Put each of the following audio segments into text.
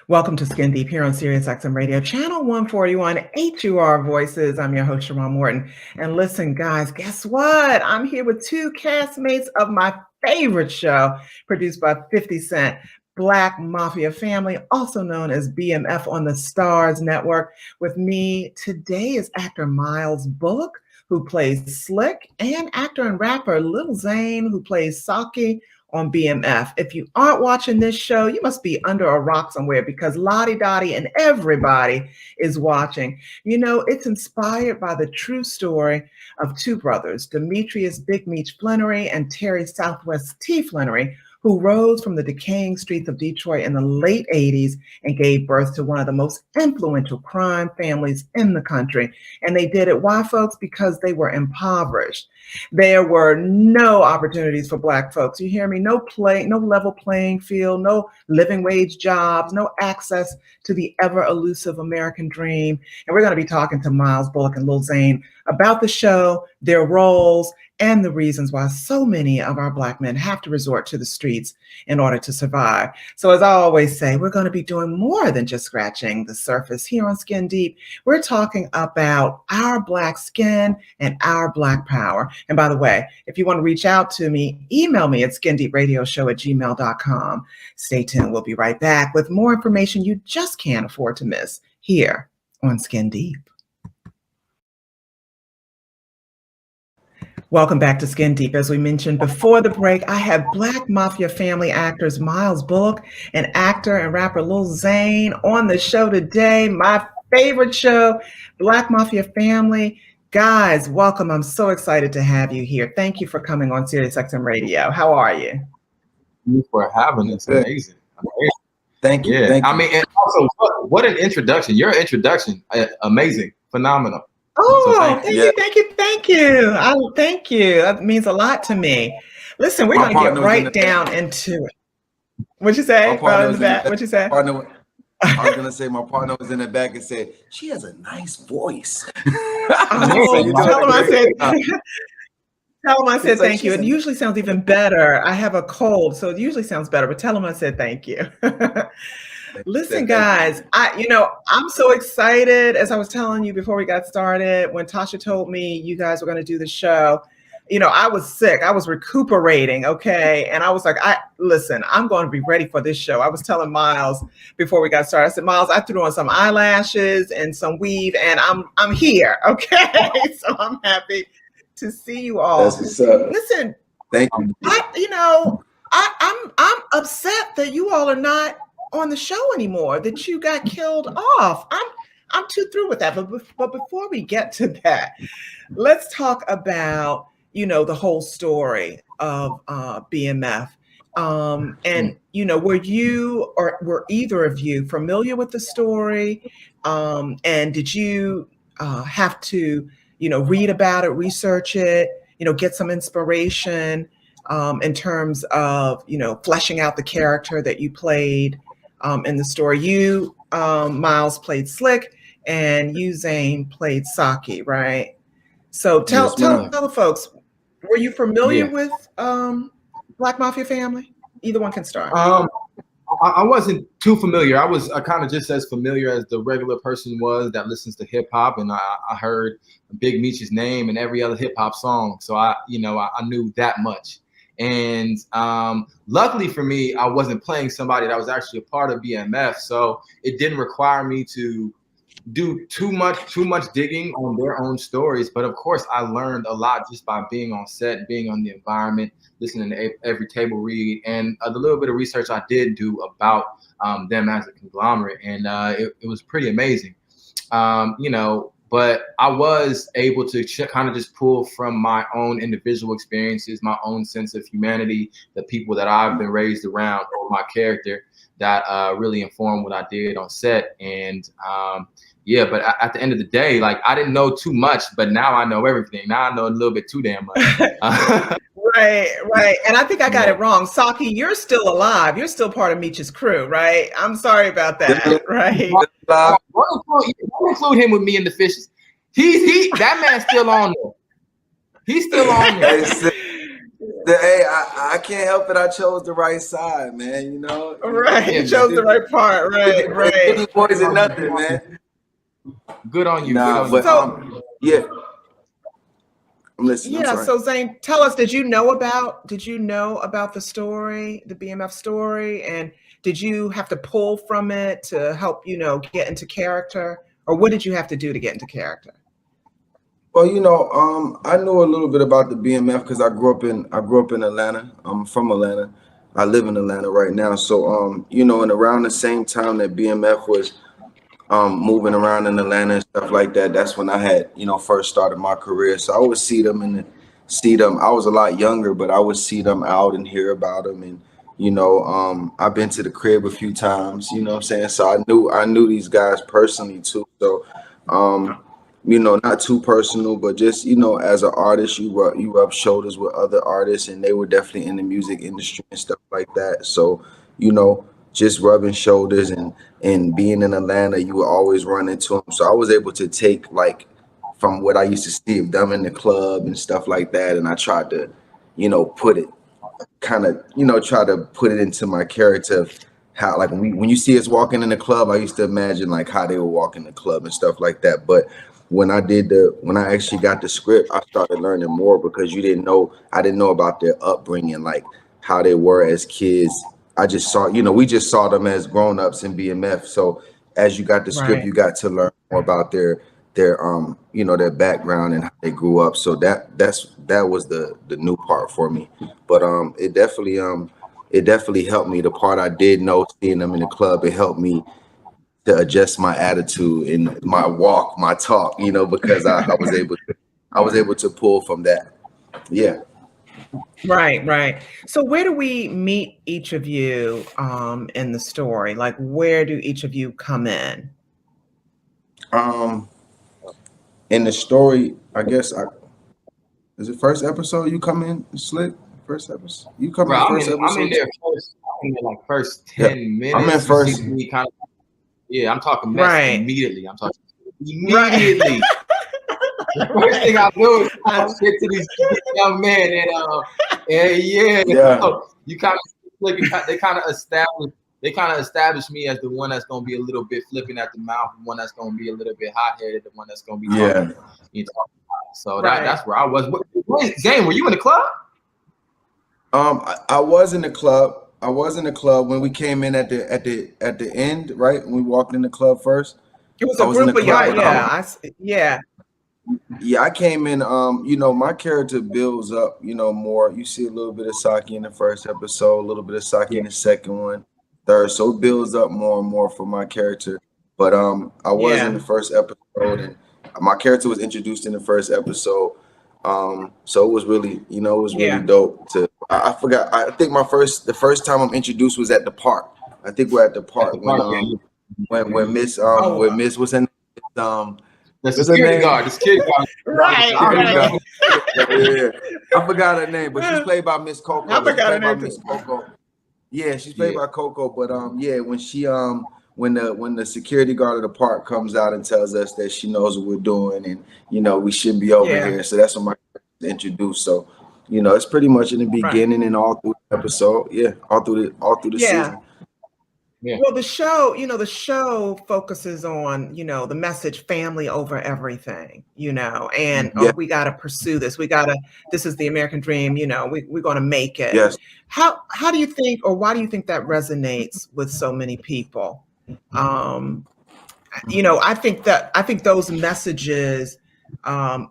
Welcome to Skin Deep here on SiriusXM Radio, channel 141, HUR Voices. I'm your host, Sharrarne Morton. And listen, guys, guess what? I'm here with two castmates of my favorite show, produced by 50 Cent, Black Mafia Family, also known as BMF on the Stars Network. With me today is actor Miles Bullock, who plays Slick, and actor and rapper Lil Zane, who plays Saki on BMF. If you aren't watching this show, you must be under a rock somewhere because Lottie Dottie and everybody is watching. You know, it's inspired by the true story of two brothers, Demetrius Big Meech Flannery and Terry Southwest T. Flannery, who rose from the decaying streets of Detroit in the late 80s and gave birth to one of the most influential crime families in the country. And they did it, why, folks? Because they were impoverished. There were no opportunities for Black folks. You hear me? No level playing field, no living wage jobs, no access to the ever elusive American dream. And we're going to be talking to Miles Bullock and Lil Zane about the show, their roles, and the reasons why so many of our Black men have to resort to the streets in order to survive. So as I always say, we're going to be doing more than just scratching the surface here on Skin Deep. We're talking about our Black skin and our Black power. And by the way, if you want to reach out to me, email me at skindeepradioshow@gmail.com. Stay tuned. We'll be right back with more information you just can't afford to miss here on Skin Deep. Welcome back to Skin Deep. As we mentioned before the break, I have Black Mafia Family actors Miles Bullock and actor and rapper Lil Zane on the show today. My favorite show, Black Mafia Family. Guys, welcome. I'm so excited to have you here. Thank you for coming on SiriusXM Radio. How are you? Thank you for having us. Amazing. Thank you. Yeah. Thank you. I mean, and also, what an introduction. Your introduction, amazing, phenomenal. Oh, so thank you. Thank you. That means a lot to me. Listen, we're going to get right down into it. What'd you say? What'd you say? I was going to say my partner was in the back and said, she has a nice voice. Tell him I said thank you. It usually sounds even better. I have a cold, so it usually sounds better, but tell him I said thank you. Listen, guys, I'm so excited. As I was telling you before we got started, when Tasha told me you guys were going to do the show, I was sick. I was recuperating. Okay. And I was like, listen, I'm going to be ready for this show. I was telling Miles before we got started, I said, Miles, I threw on some eyelashes and some weave and I'm here. Okay. So I'm happy to see you all. That's what's up. Listen, thank you. I'm upset that you all are not on the show anymore, that you got killed off. I'm too through with that. But before we get to that, let's talk about, the whole story of BMF. And, were you or were either of you familiar with the story? And did you have to, read about it, research it, get some inspiration in terms of, fleshing out the character that you played in the story? You, Miles, played Slick, and you, Zane, played Saki, right? So tell the folks, were you familiar with Black Mafia Family? Either one can start. I wasn't too familiar. I was kind of just as familiar as the regular person was that listens to hip hop, and I heard Big Meech's name and every other hip hop song. So I knew that much. And luckily for me, I wasn't playing somebody that was actually a part of BMF, so it didn't require me to do too much digging on their own stories. But of course, I learned a lot just by being on set, being on the environment, listening to every table read, and the little bit of research I did do about them as a conglomerate, and it was pretty amazing. But I was able to kind of just pull from my own individual experiences, my own sense of humanity, the people that I've been raised around, or my character that really informed what I did on set. And but at the end of the day, like, I didn't know too much, but now I know everything. Now I know a little bit too damn much. Right. And I think I got it wrong. Saki, you're still alive. You're still part of Meech's crew, right? I'm sorry about that, right? Don't include him with me in the fishes. That man's still on there. He's still on there. Hey, I can't help it. I chose the right side, man. You know, Right, you chose the right part. Right, right. Any boys and nothing, man. Good on you. Nah, good on but you. yeah. I'm listening. Yeah, I'm sorry. so Zane, tell us, did you know about the story, the BMF story, and did you have to pull from it to help, get into character, or what did you have to do to get into character? Well, I know a little bit about the BMF because I grew up in Atlanta. I'm from Atlanta. I live in Atlanta right now. So, and around the same time that BMF was moving around in Atlanta and stuff like that, that's when I had, first started my career. So I would see them I was a lot younger, but I would see them out and hear about them. And, I've been to the crib a few times, you know what I'm saying? So I knew these guys personally too. So, not too personal, but just, as an artist, you rub shoulders with other artists, and they were definitely in the music industry and stuff like that. So, just rubbing shoulders and being in Atlanta, you would always run into them. So I was able to take like from what I used to see of them in the club and stuff like that, and I tried to, put it try to put it into my character. How like when you see us walking in the club, I used to imagine like how they would walk in the club and stuff like that. But when I actually got the script, I started learning more because I didn't know about their upbringing, like how they were as kids. I just saw, we just saw them as grown-ups in BMF. So as you got the script, Right. you got to learn more about their their background and how they grew up. So that was the new part for me. But it definitely helped me. The part I did know, seeing them in the club, it helped me to adjust my attitude and my walk, my talk, because I was able to pull from that. Yeah. Right, right. So where do we meet each of you in the story? Like, where do each of you come in? In the story, I guess is it first episode you come in, Slick? First episode. You come Bro, in first I'm episode. in there first. I'm in there like first 10 minutes. I'm in first. You see me kind of, I'm talking mess Right. immediately. I'm talking Right. immediately. The first thing I do is talk shit to these young men, and you kind of they kind of establish me as the one that's gonna be a little bit flipping at the mouth, the one that's gonna be a little bit hot headed, the one that's gonna be talking. So Right. that's where I was. Wait, Zane, were you in the club? I was in the club. I was in the club when we came in at the end, right? When we walked in the club first. It was a group of y'all. Yeah. Yeah, I came in. My character builds up. More. You see a little bit of Saki in the first episode, a little bit of Saki in the second one, third. So it builds up more and more for my character. But I was in the first episode, and my character was introduced in the first episode. So it was really, really dope. I forgot. I think the first time I'm introduced was at the park. I think we're at the park when Miss when Miss was in the security guard. Right. Yeah. I forgot her name, but she's played by Miss Coco. I forgot her name. Miss Coco. Yeah, she's played by Coco. But when she when the security guard of the park comes out and tells us that she knows what we're doing and we shouldn't be over here. So that's when my character is introduced. So it's pretty much in the beginning and all through the episode. Yeah, all through the season. Yeah. Well, the show focuses on, the message family over everything, and we got to pursue this. This is the American dream, we're going to make it. Yes. How do you think, or why do you think that resonates with so many people? I think those messages are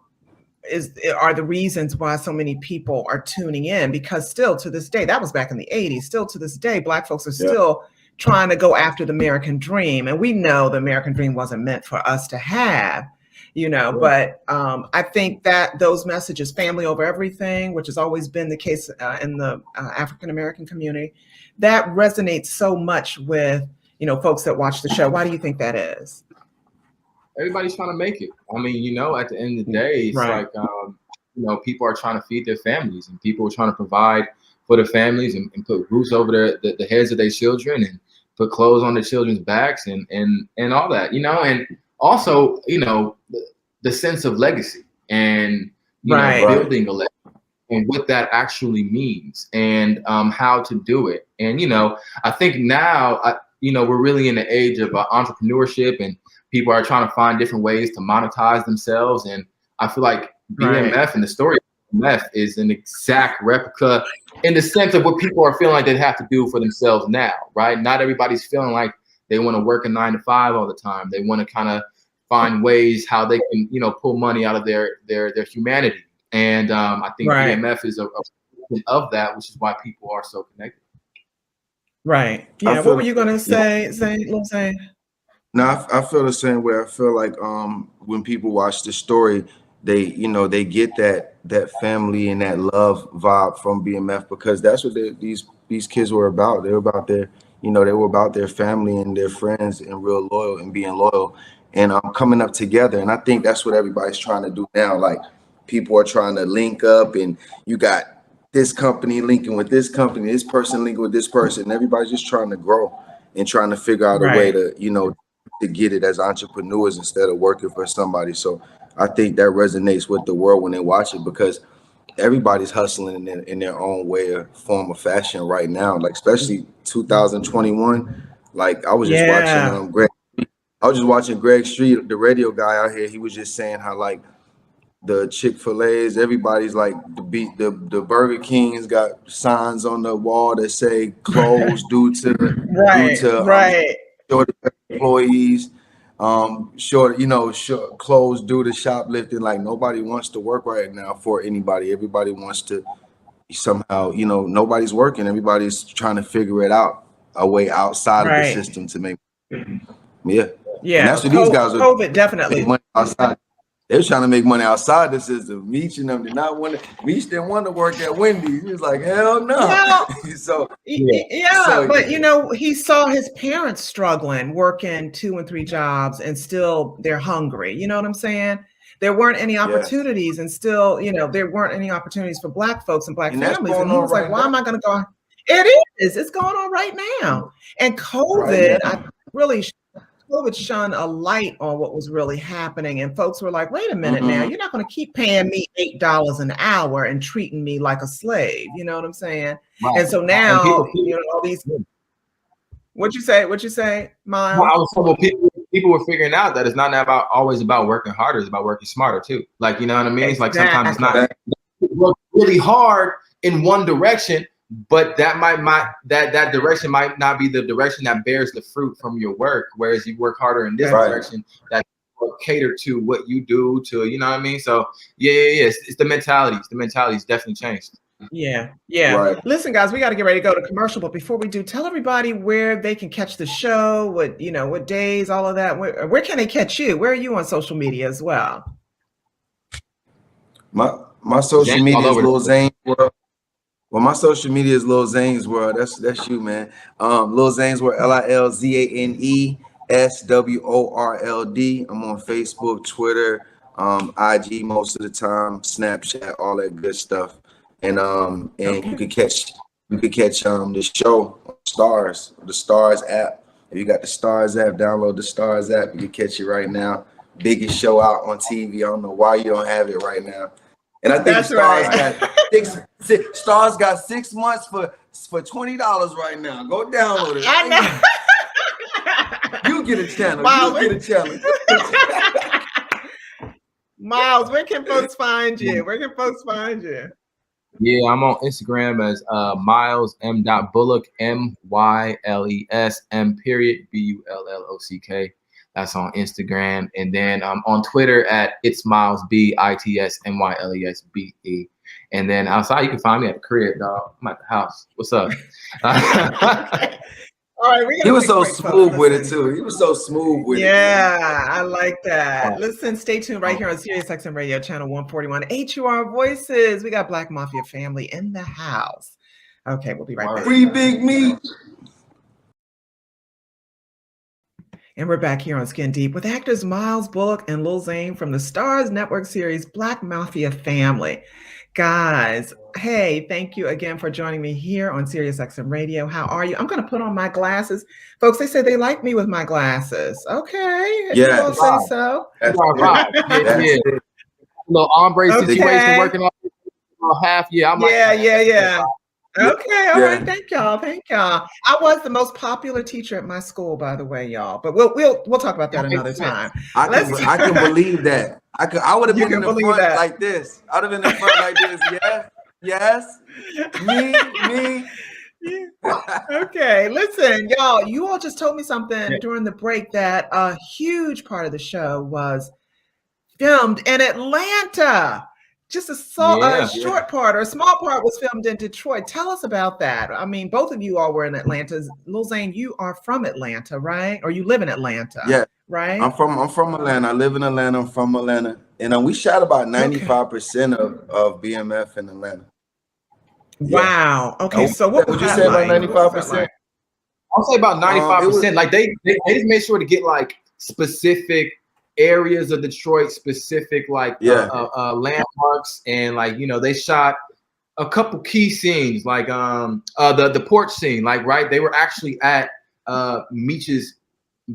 the reasons why so many people are tuning in, because still to this day, that was back in the 80s, still to this day, Black folks are still trying to go after the American dream. And we know the American dream wasn't meant for us to have, but I think that those messages, family over everything, which has always been the case in the African-American community, that resonates so much with, folks that watch the show. Why do you think that is? Everybody's trying to make it. I mean, at the end of the day, it's like, people are trying to feed their families, and people are trying to provide for their families and put roofs over the heads of their children and put clothes on their children's backs and all that, and also, the sense of legacy and building a legacy. and what that actually means, and how to do it. And I think now, we're really in the age of entrepreneurship, and people are trying to find different ways to monetize themselves. And I feel like BMF and the story of BMF is an exact replica in the sense of what people are feeling like they have to do for themselves now, right? Not everybody's feeling like they want to work a 9 to 5 all the time. They want to kind of find ways how they can, pull money out of their humanity. And I think BMF is a of that, which is why people are so connected. Right. Yeah. What were you going to say, Lil Zane? No, I feel the same way. I feel like when people watch the story, they get that family and that love vibe from BMF, because that's what these kids were about. They were about their family and their friends, and real loyal and being loyal, and coming up together. And I think that's what everybody's trying to do now. Like, people are trying to link up, and you got this company linking with this company, this person linking with this person, and everybody's just trying to grow and trying to figure out a way to, to get it as entrepreneurs instead of working for somebody. So I think that resonates with the world when they watch it, because everybody's hustling in their own way or form of fashion right now. Like, especially 2021. Like, I was just watching Greg Street, the radio guy out here. He was just saying how, like, the Chick-fil-A's, everybody's like, the Burger King's got signs on the wall that say closed due to short employees, closed due to shoplifting. Like, nobody wants to work right now for anybody. Everybody wants to somehow, nobody's working. Everybody's trying to figure it out, a way outside of the system to make. Yeah. And that's what these guys are. COVID definitely. Money outside. They were trying to make money outside the system. Meech and them did not want to. Meech didn't want to work at Wendy's. He was like, hell no. But he saw his parents struggling, working 2 and 3 jobs, and still they're hungry. You know what I'm saying? There weren't any opportunities, and still, there weren't any opportunities for Black folks and Black families. And he was like, why am I going to go? It is. It's going on right now. And COVID, COVID shone a light on what was really happening, and folks were like, wait a minute now, you're not going to keep paying me $8 an hour and treating me like a slave. You know what I'm saying? Right. And so now, all these, what you say, Miles? Well, people were figuring out that it's not always about working harder, it's about working smarter too. Like, you know what I mean? It's like sometimes it's not work really hard in one direction, but that direction might not be the direction that bears the fruit from your work. Whereas you work harder in this direction that will cater to what you do, to, you know what I mean? So it's the mentality. The mentality's definitely changed. Yeah. Right. Listen, guys, we got to get ready to go to commercial, but before we do, tell everybody where they can catch the show, what days, all of that. Where can they catch you? Where are you on social media as well? My social media is Lil Zane World. Well, my social media is Lil Zane's World. That's you, man. Lil Zane's World, LILZANESWORLD. I'm on Facebook, Twitter, IG most of the time, Snapchat, all that good stuff. And you can catch the show on the Stars app. If you got the Stars app, download the Stars app. You can catch it right now. Biggest show out on TV. I don't know why you don't have it right now. And I think Stars got 6 months for $20 right now. Go download it. I know. You get a channel. Miles, where can folks find you? Yeah, I'm on Instagram as Miles M.Bullock, MYLES M.BULLOCK. That's on Instagram. And then I'm on Twitter at It's Miles B, ITSMYLESBE. And then outside, you can find me at the crib, dog. I'm at the house. What's up? All right, he was so smooth with it too. He was so smooth with it. Yeah, I like that. Listen, stay tuned right here on SiriusXM Radio, channel 141, HUR Voices. We got Black Mafia family in the house. Okay, we'll be right back. Free Big Meat. And we're back here on Skin Deep with actors Miles Bullock and Lil Zane from the Starz Network series Black Mafia Family. Guys, hey, thank you again for joining me here on SiriusXM Radio. How are you? I'm going to put on my glasses. Folks, they say they like me with my glasses. Okay. Yeah. You say so. That's right. Yeah. Little ombre situation working on. half. Yeah, I might. Yeah. Okay, all right. Yeah. Thank y'all. I was the most popular teacher at my school, by the way, y'all. But we'll talk about that another time. I can believe that. I would have You been in can the believe front that. like this. I'd have been in the front like this. Yes. Me. Okay, listen, y'all. You all just told me something during the break that a huge part of the show was filmed in Atlanta. Just a short part or a small part was filmed in Detroit. Tell us about that. I mean, both of you all were in Atlanta. Lil Zane, you are from Atlanta, right? Or you live in Atlanta? Yeah, right. I'm from Atlanta. I live in Atlanta. I'm from Atlanta, and we shot about 95% of BMF in Atlanta. Wow. Okay. So what would you say about 95%? I'll say about 95%. Like they just made sure to get like specific areas of Detroit, specific like landmarks, and like they shot a couple key scenes, like the porch scene, like they were actually at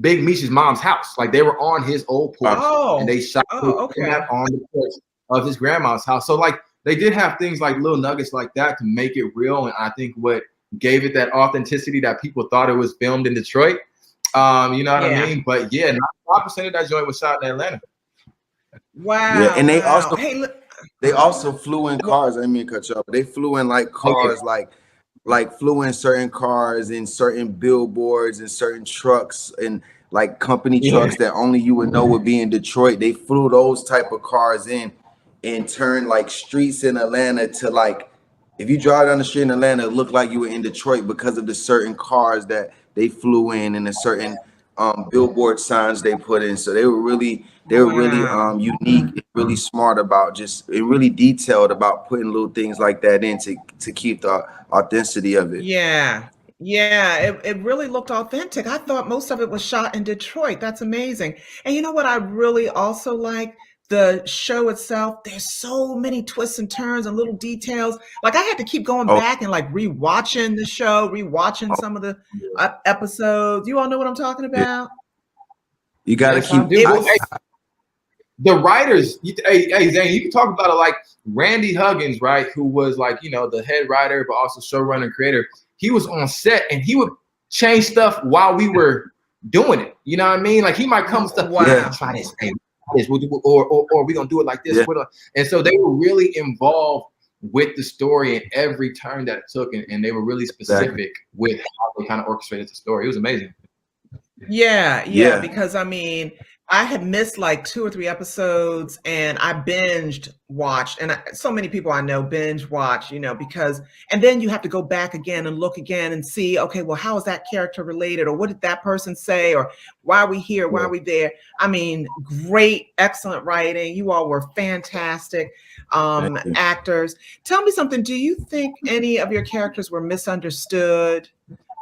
Big Meech's mom's house, like they were on his old porch, and they shot that on the porch of his grandma's house. So like they did have things like little nuggets like that to make it real, and I think what gave it that authenticity that people thought it was filmed in Detroit. You know what I mean? But 95% of that joint was shot in Atlanta. Wow. Yeah, and they also flew in cars. I didn't mean to cut you off. They flew in like cars, like flew in certain cars and certain billboards and certain trucks and like company trucks that only you would know would be in Detroit. They flew those type of cars in and turned like streets in Atlanta to like, if you drive down the street in Atlanta, it looked like you were in Detroit because of the certain cars that they flew in and the certain billboard signs they put in. So they were really unique, really smart about really detailed about putting little things like that in to keep the authenticity of it. Yeah, it really looked authentic. I thought most of it was shot in Detroit. That's amazing. And you know what I really also like? The show itself, there's so many twists and turns and little details. Like I had to keep going back and like rewatching the show, rewatching some of the episodes. You all know what I'm talking about? You got to keep the writers. Hey, Zane, you can talk about it like Randy Huggins, right? Who was like, the head writer, but also showrunner and creator. He was on set and he would change stuff while we were doing it. You know what I mean? Like he might come with stuff. Wow. Try this. Or we're gonna do it like this. And so they were really involved with the story and every turn that it took, and they were really specific with how they kind of orchestrated the story. It was amazing. Yeah, because I mean, I had missed like 2 or 3 episodes and I binged watched, and so many people I know binge watch, because, and then you have to go back again and look again and see, okay, well, how is that character related? Or what did that person say? Or why are we here? Why are we there? I mean, great, excellent writing. You all were fantastic actors. Tell me something. Do you think any of your characters were misunderstood?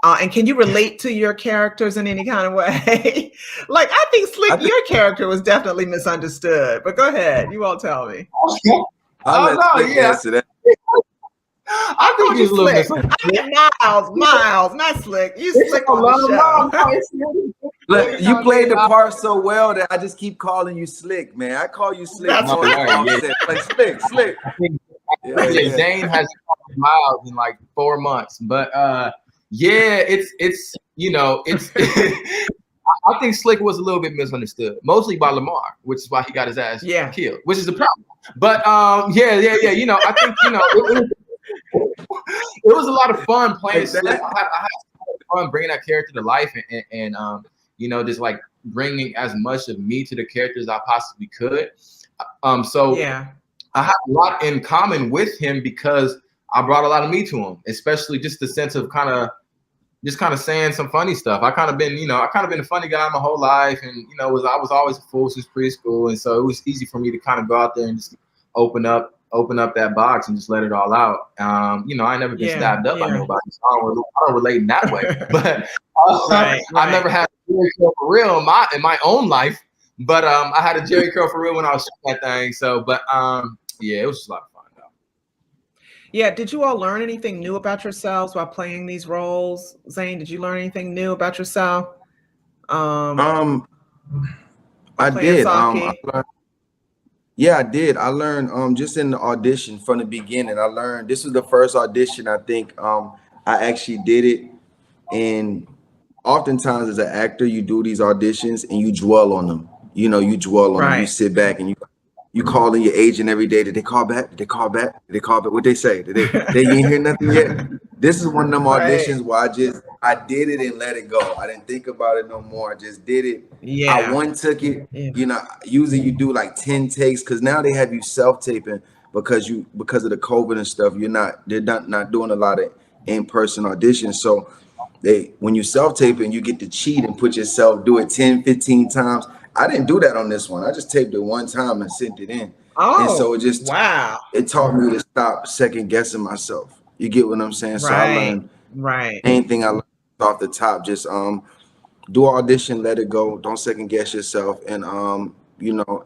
And can you relate to your characters in any kind of way? Like, I think Slick, your character was definitely misunderstood. But go ahead. You all tell me. Answer that. I think he's a little misunderstood. I mean, Miles, not Slick. You Slick on the show. Look, you played the part so well that I just keep calling you Slick, man. I call you Slick. That's like Slick. Zane has Miles in like 4 months, but it's I think Slick was a little bit misunderstood, mostly by Lamar, which is why he got his ass killed, which is a problem. But I think it was a lot of fun playing Slick. I had fun bringing that character to life and just like bringing as much of me to the character as I possibly could. I have a lot in common with him because I brought a lot of me to him, especially just the sense of kind of saying some funny stuff. I kind of been a funny guy my whole life, and I was always a fool since preschool, and so it was easy for me to kind of go out there and just open up that box and just let it all out. I never been stabbed up by nobody, so I don't relate in that way. But I never had a Jerry curl for real in my own life. But I had a Jerry curl for real when I was shooting that thing. So, but it was just a lot of fun though. Yeah, did you all learn anything new about yourselves while playing these roles? Zane, did you learn anything new about yourself? I did. Yeah, I did. I learned just in the audition from the beginning. I learned this was the first audition I think I actually did it. And oftentimes as an actor, you do these auditions and you dwell on them. You know, you dwell on them. You Right. sit back and you call in your agent every day. Did they call back? Did they call back? Did they call back? What they say? Did they you ain't hear nothing yet? This is one of them Right. auditions where I did it and let it go. I didn't think about it no more. I just did it. I Yeah. one took it. Yeah. You know, usually you do like 10 takes because now they have you self-taping because of the COVID and stuff. They're not doing a lot of in-person auditions. So when you self-taping, you get to cheat and put yourself, do it 10, 15 times. I didn't do that on this one. I just taped it one time and sent it in. And so Oh, wow. it taught me to stop second guessing myself. You get what I'm saying? So I Right. learned Right. anything I learned off the top, just do audition, let it go. Don't second guess yourself. And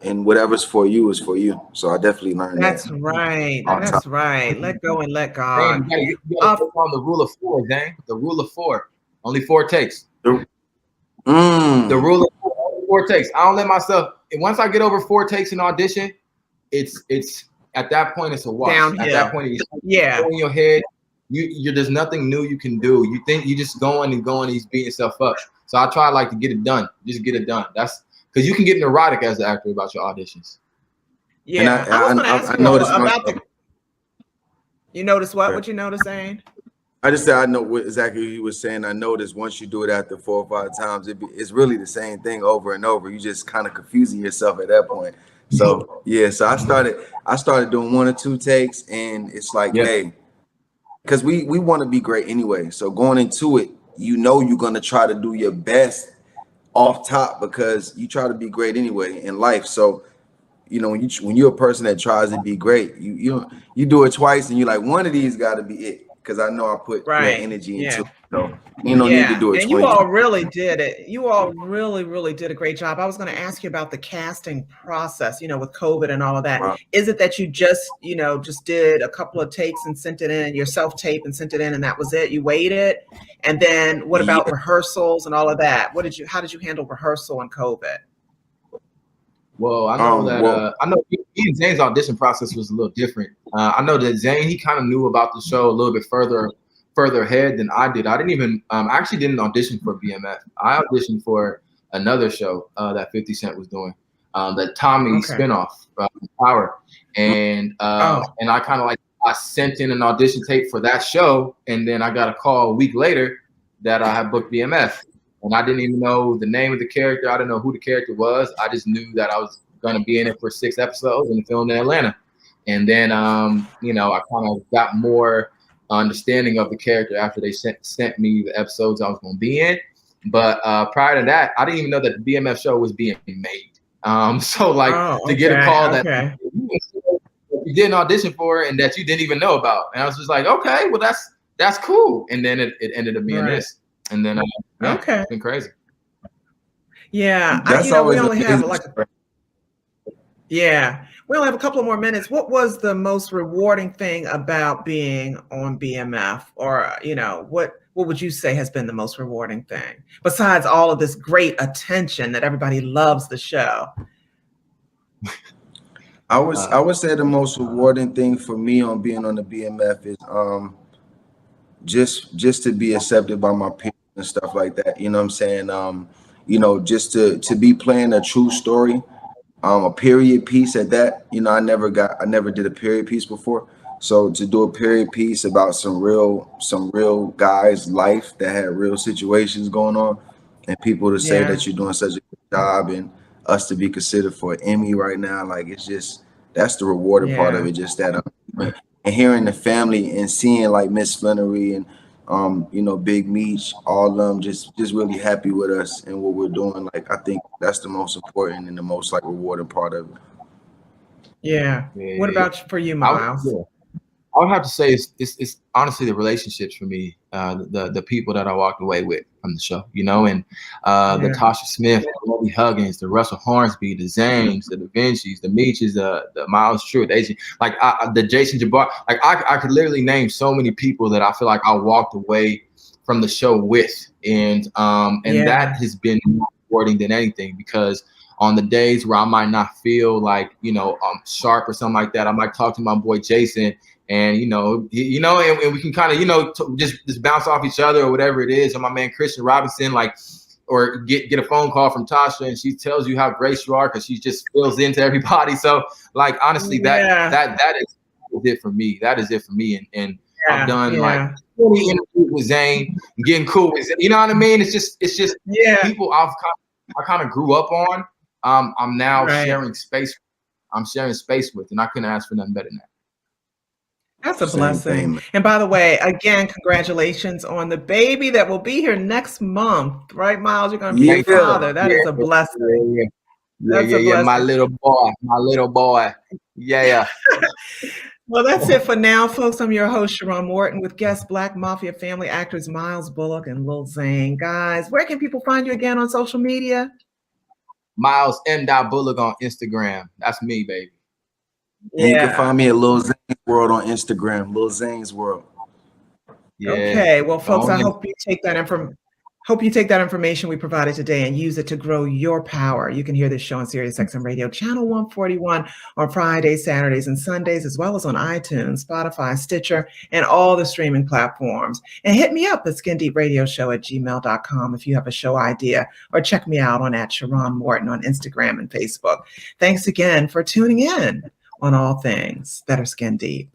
and whatever's for you is for you. So I definitely learned that. That's right. off That's top. right. Let go and let Zane, God. you gotta work on the rule of 4, Zane. The rule of 4. Only 4 takes. The rule of 4, only 4 takes. I don't let myself. Once I get over 4 takes in audition, it's at that point it's a wash. Downhill. At that point, it's Yeah. in your head. There's nothing new you can do. You think you just going and he's beating yourself up. So I try like to get it done. Just get it done. That's because you can get neurotic as an actor about your auditions. Yeah. And I was going to ask I you all noticed about the. You notice what? What you notice, Zane? I just said I know what exactly he was saying. I noticed once you do it after 4 or 5 times, it's really the same thing over and over. You just kind of confusing yourself at that point. So yeah, so I started doing 1 or 2 takes, and it's like, hey, because we want to be great anyway. So going into it, you're gonna try to do your best off top because you try to be great anyway in life. So when you're a person that tries to be great, you do it twice and you're like, one of these got to be it. Because I know I put that energy into it. So you don't need to do it and 20 you all times. really did it. You all really, really did a great job. I was going to ask you about the casting process, with COVID and all of that. Wow. Is it that you just did a couple of takes and sent it in, your self-tape and sent it in, and that was it? You waited? And then what about rehearsals and all of that? How did you handle rehearsal and COVID? Well, I know that I know Ian Zane's audition process was a little different. I know that Zane, he kind of knew about the show a little bit further ahead than I did. I didn't even I actually didn't audition for BMF. I auditioned for another show that 50 Cent was doing, that Tommy spinoff, Power, and I kind of I sent in an audition tape for that show, and then I got a call a week later that I had booked BMF. And I didn't even know the name of the character. I didn't know who the character was. I just knew that I was going to be in it for 6 episodes and filmed in Atlanta. And then, I kind of got more understanding of the character after they sent me the episodes I was going to be in. But prior to that, I didn't even know that the BMF show was being made. To get a call that you didn't audition for and that you didn't even know about. And I was just like, okay, well, that's cool. And then it ended up being this. And then, it's been crazy. Yeah, we only have we only have a couple of more minutes. What was the most rewarding thing about being on BMF, or what would you say has been the most rewarding thing besides all of this great attention that everybody loves the show? I would say the most rewarding thing for me on being on the BMF is just to be accepted by my peers and stuff like that. You know what I'm saying? Just to be playing a true story, a period piece at that. I never did a period piece before. So to do a period piece about some real guys' life that had real situations going on, and people to say that you're doing such a good job, and us to be considered for an Emmy right now, that's the rewarding part of it. Just that, and hearing the family and seeing like Miss Flannery and Big Meech, all of them just really happy with us and what we're doing. I think that's the most important and the most rewarding part of it. What about for you, Miles? I would have to say it's honestly the relationships for me, the people that I walked away with from the show, and the Tasha Smith, the Robbie Huggins, the Russell Hornsby, the Zanes, the Da Vinci's, the Meeches, the Miles True, the Jason Jabbar. I could literally name so many people that I feel like I walked away from the show with, and that has been more rewarding than anything, because on the days where I might not feel like, sharp or something like that, I might talk to my boy Jason, and and we can kind of just bounce off each other or whatever it is. And my man Christian Robinson, like, or get a phone call from Tasha, and she tells you how great you are because she just fills into everybody. So, like, honestly, that is it for me. That is it for me. And I've done like 20 interviews with Zane, getting cool with Zane. You know what I mean? It's just people I kind of grew up on. I'm now sharing space. I'm sharing space with, and I couldn't ask for nothing better than that. That's a blessing. And by the way, again, congratulations on the baby that will be here next month, right, Miles? You're going to be a father. That is a blessing. Yeah. My little boy. Yeah. Well, that's it for now, folks. I'm your host, Sharrarne Morton, with guest Black Mafia family actors Miles Bullock and Lil Zane. Guys, where can people find you again on social media? Miles M. Bullock on Instagram. That's me, baby. Yeah. And you can find me at Lil Zane's World on Instagram. Lil Zane's World. Yeah. Okay. Well, folks, I hope you take that information we provided today and use it to grow your power. You can hear this show on SiriusXM Radio, channel 141 on Fridays, Saturdays, and Sundays, as well as on iTunes, Spotify, Stitcher, and all the streaming platforms. And hit me up at skindeepradioshow@gmail.com if you have a show idea, or check me out on @Sharrarne Morton on Instagram and Facebook. Thanks again for tuning in on all things that are skin deep.